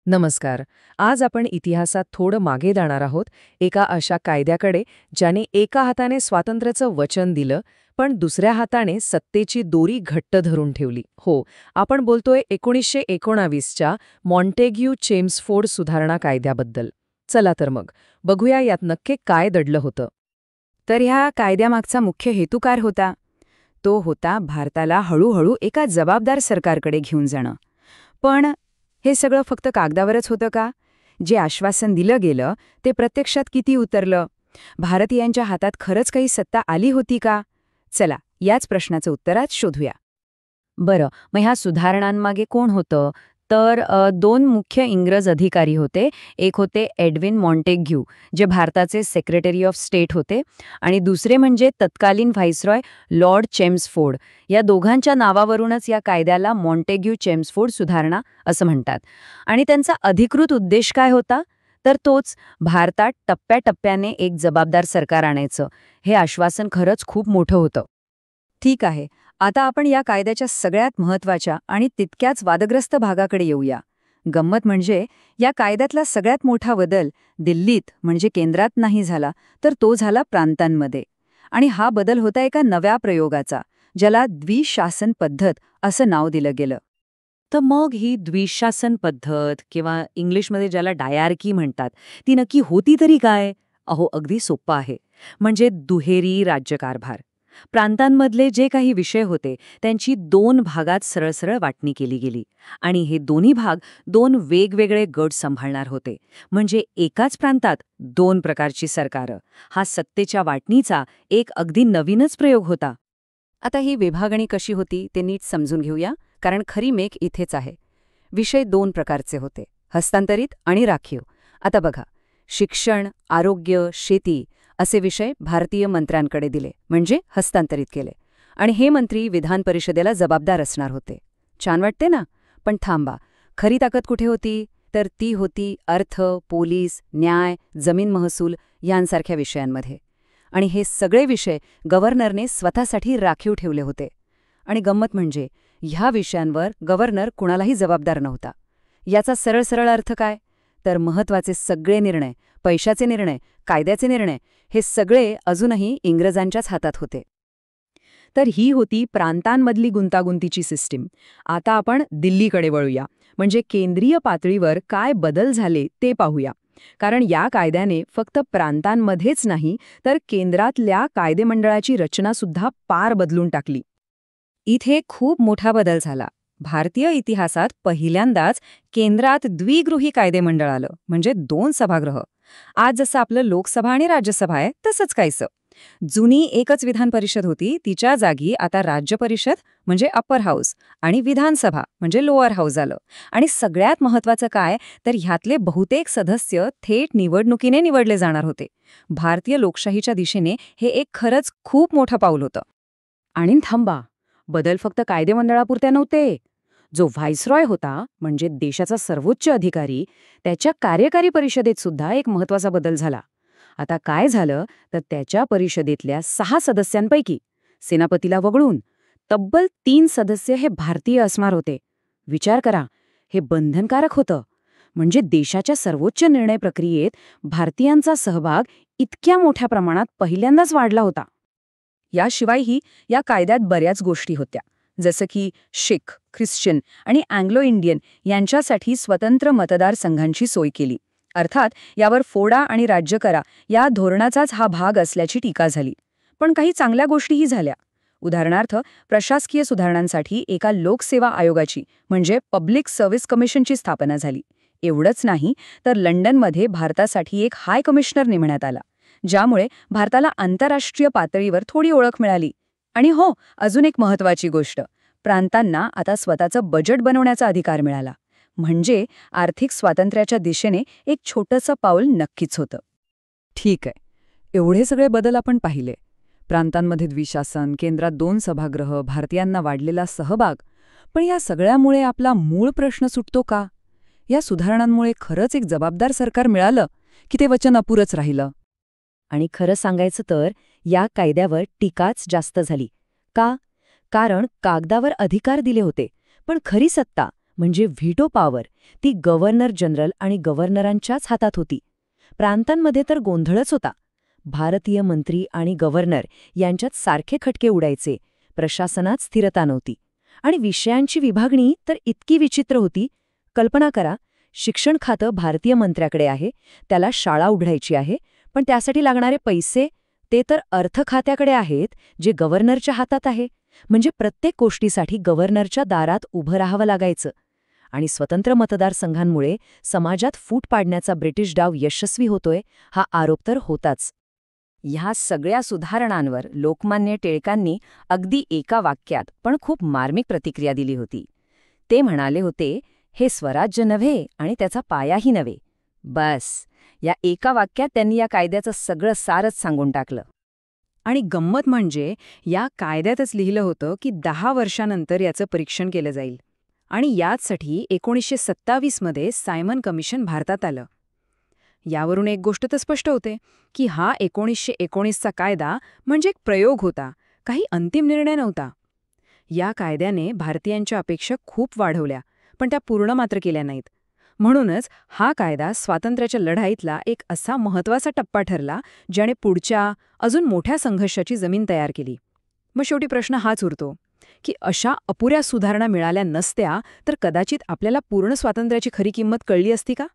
नमस्कार. आज आपण इतिहासात थोडं मागे जाणार आहोत, एका अशा कायद्याकडे ज्याने एका हाताने स्वातंत्र्याचं वचन दिलं, पण दुसऱ्या हाताने सत्तेची दोरी घट्ट धरून ठेवली. हो, आपण बोलतोय 1919च्या मॉन्टेग्यू चेम्सफोर्ड सुधारणा कायद्याबद्दल. चला तर मग, बघूया यात नक्की काय दडलं होतं. तर ह्या कायद्यामागचा मुख्य हेतू काय होता? तो होता भारताला हळूहळू एका जबाबदार सरकारकडे घेऊन जाणं. पण हे सगळं फक्त कागदावरच होतं का? जे आश्वासन दिलं गेलं ते प्रत्यक्षात किती उतरलं? भारतीयांच्या हातात खरंच काही सत्ता आली होती का? चला, याच प्रश्नाचं उत्तर आज शोधूया. बरं, मग ह्या सुधारणांमागे कोण होतं? तर दोन मुख्य इंग्रज अधिकारी होते. एक होते एडविन मॉन्टेग्यू, जे भारताचे सेक्रेटरी ऑफ स्टेट होते, आणि दुसरे म्हणजे तत्कालीन व्हाईसरॉय लॉर्ड चेम्सफोर्ड. या दोघांच्या नावावरूनच या कायद्याला मॉन्टेग्यू चेम्सफोर्ड सुधारणा असं म्हणतात. आणि त्यांचा अधिकृत उद्देश काय होता? तर तोच, भारतात टप्प्याटप्प्याने एक जबाबदार सरकार आणायचं. हे आश्वासन खरंच खूप मोठं होतं. ठीक आहे, आता आपण या कायद्याच्या सगळ्यात महत्त्वाच्या आणि तितक्याच वादग्रस्त भागाकडे येऊया. गंमत म्हणजे या कायद्यातला सगळ्यात मोठा बदल दिल्लीत म्हणजे केंद्रात नाही झाला, तर तो झाला प्रांतांमध्ये. आणि हा बदल होता एका नव्या प्रयोगाचा, ज्याला द्विशासन पद्धत असं नाव दिलं गेलं. तर मग ही द्विशासन पद्धत किंवा इंग्लिशमध्ये ज्याला डायार्की म्हणतात, ती नक्की होती तरी काय? अहो, अगदी सोपं आहे. म्हणजे दुहेरी राज्यकारभार. प्रांतांमधले जे काही विषय होते त्यांची दोन भागात सरळ वाटणी केली गेली, आणि हे दोन्ही भाग दोन वेगवेगळे गट सांभाळणार होते. म्हणजे एकाच प्रांतात दोन प्रकारची सरकारं. हा सत्तेच्या वाटणीचा एक अगदी नवीनच प्रयोग होता. आता ही विभागणी कशी होती ते नीट समजून घेऊया, कारण खरी मेक इथेच आहे. विषय दोन प्रकारचे होते, हस्तांतरित आणि राखीव. आता बघा, शिक्षण, आरोग्य, शेती असे विषय भारतीय मंत्र्यांकडे दिले, म्हणजे हस्तांतरित केले. आणि हे मंत्री विधान परिषदेला जबाबदार असणार होते. छान वाटते ना? पण थांबा, खरी ताकद कुठे होती? तर ती होती अर्थ, पोलीस, न्याय, जमीन महसूल यांसारख्या विषयांमध्ये. आणि हे सगळे विषय गव्हर्नरने स्वतःसाठी राखीव ठेवले होते. आणि गंमत म्हणजे ह्या विषयांवर गव्हर्नर कुणालाही जबाबदार नव्हता. याचा सरळ अर्थ काय? तर महत्त्वाचे सगळे निर्णय, पैशाचे निर्णय, कायद्याचे निर्णय, हे सगळे अजूनही इंग्रजांच्याच हातात होते. तर ही होती प्रांतांमधली गुंतागुंतीची सिस्टीम. आता आपण दिल्लीकडे वळूया, म्हणजे केंद्रीय पातळीवर काय बदल झाले ते पाहूया. कारण या कायद्याने फक्त प्रांतांमध्येच नाही, तर केंद्रातल्या कायदेमंडळाची रचनासुद्धा पार बदलून टाकली. इथे खूप मोठा बदल झाला. भारतीय इतिहासात पहिल्यांदाच केंद्रात द्विगृही कायदेमंडळ आलं, म्हणजे दोन सभागृह. आज जसं आपलं लोकसभा आणि राज्यसभा आहे तसंच काहीसं. जुनी एकच विधान परिषद होती, तिच्या जागी आता राज्य परिषद म्हणजे अप्पर हाऊस आणि विधानसभा म्हणजे लोअर हाऊस आलं. आणि सगळ्यात महत्त्वाचं काय, तर ह्यातले बहुतेक सदस्य थेट निवडणुकीने निवडले जाणार होते. भारतीय लोकशाहीच्या दिशेने हे एक खरंच खूप मोठं पाऊल होतं. आणि थांबा, बदल फक्त कायदेमंडळापुरते नव्हते. जो व्हाईसरॉय होता, म्हणजे देशाचा सर्वोच्च अधिकारी, त्याच्या कार्यकारी परिषदेत सुद्धा एक महत्त्वाचा बदल झाला. आता काय झालं, तर त्याच्या परिषदेतल्या 6 सदस्यांपैकी सेनापतीला वगळून तब्बल 3 सदस्य हे भारतीय असणार होते. विचार करा, हे बंधनकारक होतं. म्हणजे देशाच्या सर्वोच्च निर्णय प्रक्रियेत भारतीयांचा सहभाग इतक्या मोठ्या प्रमाणात पहिल्यांदाच वाढला होता. याशिवायही या कायद्यात बऱ्याच गोष्टी होत्या, जसं की शीख, ख्रिश्चन आणि अँग्लो इंडियन यांच्यासाठी स्वतंत्र मतदारसंघांची सोय केली. अर्थात यावर फोडा आणि राज्य करा या धोरणाचाच हा भाग असल्याची टीका झाली. पण काही चांगल्या गोष्टीही झाल्या. उदाहरणार्थ, प्रशासकीय सुधारणांसाठी एका लोकसेवा आयोगाची म्हणजे पब्लिक सर्व्हिस कमिशनची स्थापना झाली. एवढंच नाही, तर लंडनमध्ये भारतासाठी एक हाय कमिशनर नेमण्यात आला, ज्यामुळे भारताला आंतरराष्ट्रीय पातळीवर थोडी ओळख मिळाली. आणि हो, अजून एक महत्त्वाची गोष्ट, प्रांतांना आता स्वतःचं बजेट बनवण्याचा अधिकार मिळाला. म्हणजे आर्थिक स्वातंत्र्याच्या दिशेने एक छोटंसं पाऊल नक्कीच होतं. ठीक आहे, एवढे सगळे बदल आपण पाहिले. प्रांतांमध्ये द्विशासन, केंद्रात 2 सभागृह, भारतीयांना वाढलेला सहभाग. पण या सगळ्यामुळे आपला मूळ प्रश्न सुटतो का? या सुधारणांमुळे खरंच एक जबाबदार सरकार मिळालं, की ते वचन अपुरंच राहिलं? आणि खरं सांगायचं तर या कायद्यावर टीकाच जास्त झाली. का? कारण कागदावर अधिकार दिले होते, पण खरी सत्ता म्हणजे व्हीटो पॉवर ती गव्हर्नर जनरल आणि गव्हर्नरांच्याच हातात होती. प्रांतांमध्ये तर गोंधळच होता. भारतीय मंत्री आणि गव्हर्नर यांच्यात सारखे खटके उडायचे, प्रशासनात स्थिरता नव्हती. आणि विषयांची विभागणी तर इतकी विचित्र होती. कल्पना करा, शिक्षण खातं भारतीय मंत्र्याकडे आहे, त्याला शाळा उघडायची आहे, पण त्यासाठी लागणारे पैसे ते तर अर्थ खात्याकडे आहेत, जे गव्हर्नरच्या हातात आहे. म्हणजे प्रत्येक गोष्टीसाठी गव्हर्नरच्या दारात उभं राहावं लागायचं. आणि स्वतंत्र मतदारसंघांमुळे समाजात फूट पाडण्याचा ब्रिटिश डाव यशस्वी होतोय, हा आरोप तर होताच. ह्या सगळ्या सुधारणांवर लोकमान्य टिळकांनी अगदी एका वाक्यात पण खूप मार्मिक प्रतिक्रिया दिली होती. ते म्हणाले होते, हे स्वराज्य नव्हे आणि त्याचा पायाही नव्हे. बस, या एका वाक्यात त्यांनी या कायद्याचं सगळं सारच सांगून टाकलं. आणि गंमत म्हणजे या कायद्यातच लिहिलं होतं की 10 वर्षांनंतर याचं परीक्षण केलं जाईल. आणि याचसाठी 1927 मध्ये सायमन कमिशन भारतात आलं. यावरून एक गोष्ट तर स्पष्ट होते की हा 1919चा कायदा म्हणजे एक प्रयोग होता, काही अंतिम निर्णय नव्हता. या कायद्याने भारतीयांच्या अपेक्षा खूप वाढवल्या, पण त्या पूर्ण मात्र केल्या नाहीत. म्हणूनच हा कायदा स्वातंत्र्याच्या लढाईतला एक असा महत्त्वाचा टप्पा ठरला, ज्याने पुढच्या अजून मोठ्या संघर्षाची जमीन तयार केली. मग शेवटी प्रश्न हाच उरतो की अशा अपुऱ्या सुधारणा मिळाल्या नसत्या तर कदाचित आपल्याला पूर्ण स्वातंत्र्याची खरी किंमत कळली असती का?